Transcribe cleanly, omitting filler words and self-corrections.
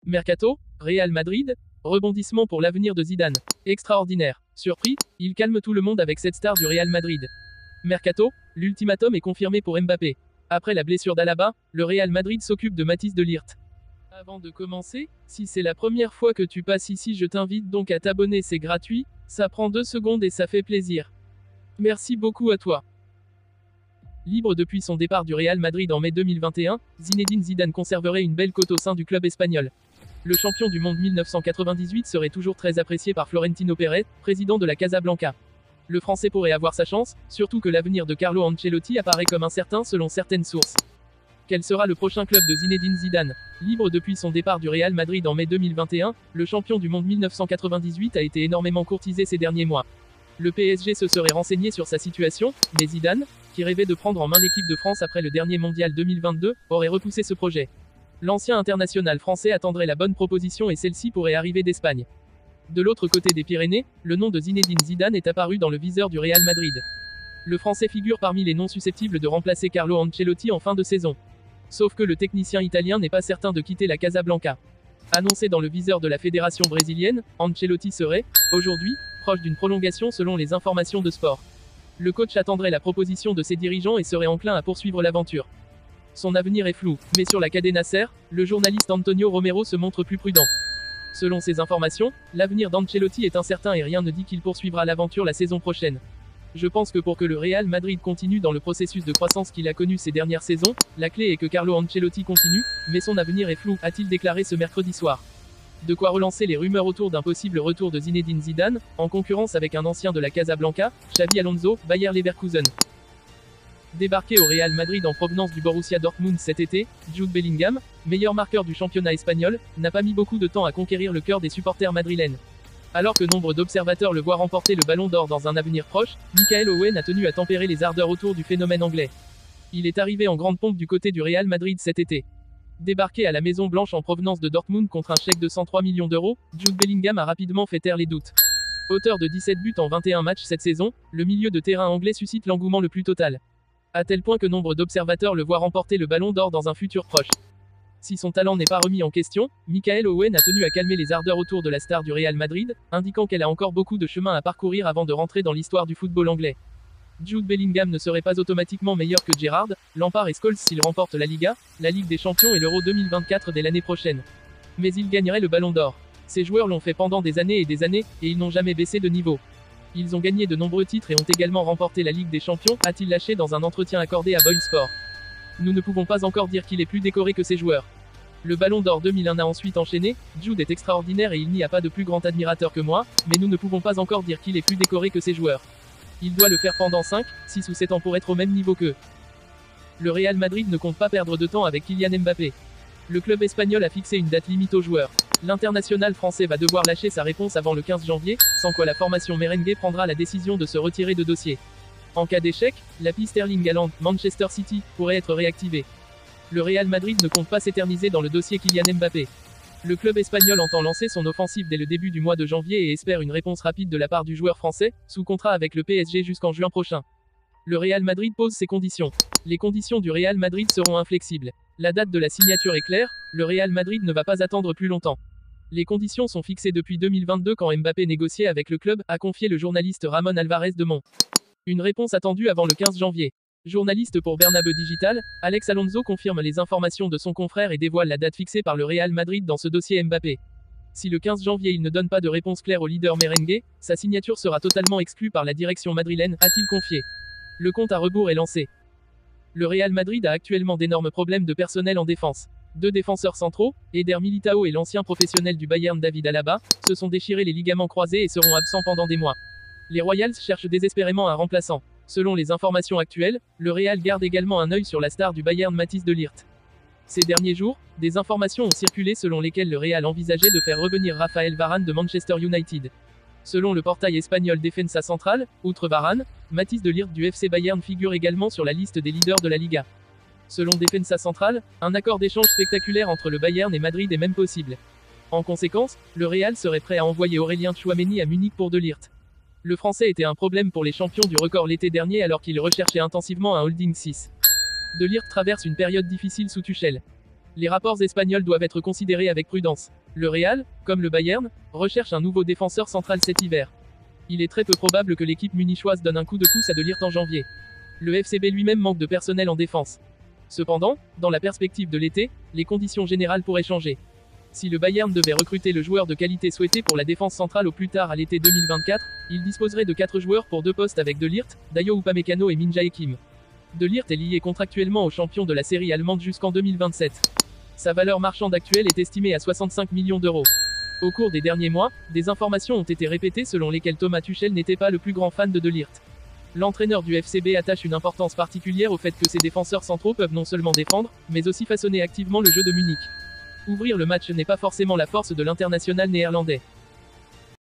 Mercato, Real Madrid, rebondissement pour l'avenir de Zidane. Extraordinaire. Surpris, il calme tout le monde avec cette star du Real Madrid. Mercato, l'ultimatum est confirmé pour Mbappé. Après la blessure d'Alaba, le Real Madrid s'occupe de Mathys de Ligt. Avant de commencer, si c'est la première fois que tu passes ici, je t'invite donc à t'abonner, c'est gratuit, ça prend 2 secondes et ça fait plaisir. Merci beaucoup à toi. Libre depuis son départ du Real Madrid en mai 2021, Zinedine Zidane conserverait une belle cote au sein du club espagnol. Le champion du monde 1998 serait toujours très apprécié par Florentino Pérez, président de la Casablanca. Le Français pourrait avoir sa chance, surtout que l'avenir de Carlo Ancelotti apparaît comme incertain selon certaines sources. Quel sera le prochain club de Zinedine Zidane? Libre depuis son départ du Real Madrid en mai 2021, le champion du monde 1998 a été énormément courtisé ces derniers mois. Le PSG se serait renseigné sur sa situation, mais Zidane, qui rêvait de prendre en main l'équipe de France après le dernier mondial 2022, aurait repoussé ce projet. L'ancien international français attendrait la bonne proposition et celle-ci pourrait arriver d'Espagne. De l'autre côté des Pyrénées, le nom de Zinedine Zidane est apparu dans le viseur du Real Madrid. Le Français figure parmi les noms susceptibles de remplacer Carlo Ancelotti en fin de saison. Sauf que le technicien italien n'est pas certain de quitter la Casablanca. Annoncé dans le viseur de la fédération brésilienne, Ancelotti serait, aujourd'hui, proche d'une prolongation selon les informations de Sport. Le coach attendrait la proposition de ses dirigeants et serait enclin à poursuivre l'aventure. Son avenir est flou, mais sur la Cadena Ser, le journaliste Antonio Romero se montre plus prudent. Selon ces informations, l'avenir d'Ancelotti est incertain et rien ne dit qu'il poursuivra l'aventure la saison prochaine. Je pense que pour que le Real Madrid continue dans le processus de croissance qu'il a connu ces dernières saisons, la clé est que Carlo Ancelotti continue, mais son avenir est flou, a-t-il déclaré ce mercredi soir. De quoi relancer les rumeurs autour d'un possible retour de Zinedine Zidane, en concurrence avec un ancien de la Casablanca, Xabi Alonso, Bayer Leverkusen. Débarqué au Real Madrid en provenance du Borussia Dortmund cet été, Jude Bellingham, meilleur marqueur du championnat espagnol, n'a pas mis beaucoup de temps à conquérir le cœur des supporters madrilènes. Alors que nombre d'observateurs le voient remporter le Ballon d'Or dans un avenir proche, Michael Owen a tenu à tempérer les ardeurs autour du phénomène anglais. Il est arrivé en grande pompe du côté du Real Madrid cet été. Débarqué à la Maison Blanche en provenance de Dortmund contre un chèque de 103 millions d'euros, Jude Bellingham a rapidement fait taire les doutes. Auteur de 17 buts en 21 matchs cette saison, le milieu de terrain anglais suscite l'engouement le plus total. À tel point que nombre d'observateurs le voient remporter le Ballon d'Or dans un futur proche. Si son talent n'est pas remis en question, Michael Owen a tenu à calmer les ardeurs autour de la star du Real Madrid, indiquant qu'elle a encore beaucoup de chemin à parcourir avant de rentrer dans l'histoire du football anglais. Jude Bellingham ne serait pas automatiquement meilleur que Gerrard, Lampard et Scholes s'il remporte la Liga, la Ligue des Champions et l'Euro 2024 dès l'année prochaine. Mais il gagnerait le Ballon d'Or. Ces joueurs l'ont fait pendant des années, et ils n'ont jamais baissé de niveau. Ils ont gagné de nombreux titres et ont également remporté la Ligue des Champions, a-t-il lâché dans un entretien accordé à Boil Sport. Nous ne pouvons pas encore dire qu'il est plus décoré que ses joueurs. Le Ballon d'Or 2001 a ensuite enchaîné, Jude est extraordinaire et il n'y a pas de plus grand admirateur que moi, mais nous ne pouvons pas encore dire qu'il est plus décoré que ses joueurs. Il doit le faire pendant 5, 6 ou 7 ans pour être au même niveau qu'eux. Le Real Madrid ne compte pas perdre de temps avec Kylian Mbappé. Le club espagnol a fixé une date limite aux joueurs. L'international français va devoir lâcher sa réponse avant le 15 janvier, sans quoi la formation merengue prendra la décision de se retirer de dossier. En cas d'échec, la piste Erling Haaland, Manchester City, pourrait être réactivée. Le Real Madrid ne compte pas s'éterniser dans le dossier Kylian Mbappé. Le club espagnol entend lancer son offensive dès le début du mois de janvier et espère une réponse rapide de la part du joueur français, sous contrat avec le PSG jusqu'en juin prochain. Le Real Madrid pose ses conditions. Les conditions du Real Madrid seront inflexibles. La date de la signature est claire, le Real Madrid ne va pas attendre plus longtemps. Les conditions sont fixées depuis 2022 quand Mbappé négociait avec le club, a confié le journaliste Ramon Alvarez de Mon. Une réponse attendue avant le 15 janvier. Journaliste pour Bernabeu Digital, Alex Alonso confirme les informations de son confrère et dévoile la date fixée par le Real Madrid dans ce dossier Mbappé. Si le 15 janvier il ne donne pas de réponse claire au leader merengue, sa signature sera totalement exclue par la direction madrilène, a-t-il confié. Le compte à rebours est lancé. Le Real Madrid a actuellement d'énormes problèmes de personnel en défense. 2 défenseurs centraux, Eder Militao et l'ancien professionnel du Bayern David Alaba, se sont déchirés les ligaments croisés et seront absents pendant des mois. Les Royals cherchent désespérément un remplaçant. Selon les informations actuelles, le Real garde également un œil sur la star du Bayern Mathys de Ligt. Ces derniers jours, des informations ont circulé selon lesquelles le Real envisageait de faire revenir Raphaël Varane de Manchester United. Selon le portail espagnol Defensa Central, outre Varane, Mathys de Ligt du FC Bayern figure également sur la liste des leaders de la Liga. Selon Defensa Central, un accord d'échange spectaculaire entre le Bayern et Madrid est même possible. En conséquence, le Real serait prêt à envoyer Aurélien Tchouaméni à Munich pour de Ligt. Le Français était un problème pour les champions du record l'été dernier alors qu'il recherchait intensivement un holding 6. De Ligt traverse une période difficile sous Tuchel. Les rapports espagnols doivent être considérés avec prudence. Le Real, comme le Bayern, recherche un nouveau défenseur central cet hiver. Il est très peu probable que l'équipe munichoise donne un coup de pouce à De Ligt en janvier. Le FCB lui-même manque de personnel en défense. Cependant, dans la perspective de l'été, les conditions générales pourraient changer. Si le Bayern devait recruter le joueur de qualité souhaité pour la défense centrale au plus tard à l'été 2024, il disposerait de 4 joueurs pour 2 postes avec De Ligt, Dayo Upamecano et Min Jae Kim. De Ligt est lié contractuellement au champion de la série allemande jusqu'en 2027. Sa valeur marchande actuelle est estimée à 65 millions d'euros. Au cours des derniers mois, des informations ont été répétées selon lesquelles Thomas Tuchel n'était pas le plus grand fan de Ligt. L'entraîneur du FCB attache une importance particulière au fait que ses défenseurs centraux peuvent non seulement défendre, mais aussi façonner activement le jeu de Munich. Ouvrir le match n'est pas forcément la force de l'international néerlandais.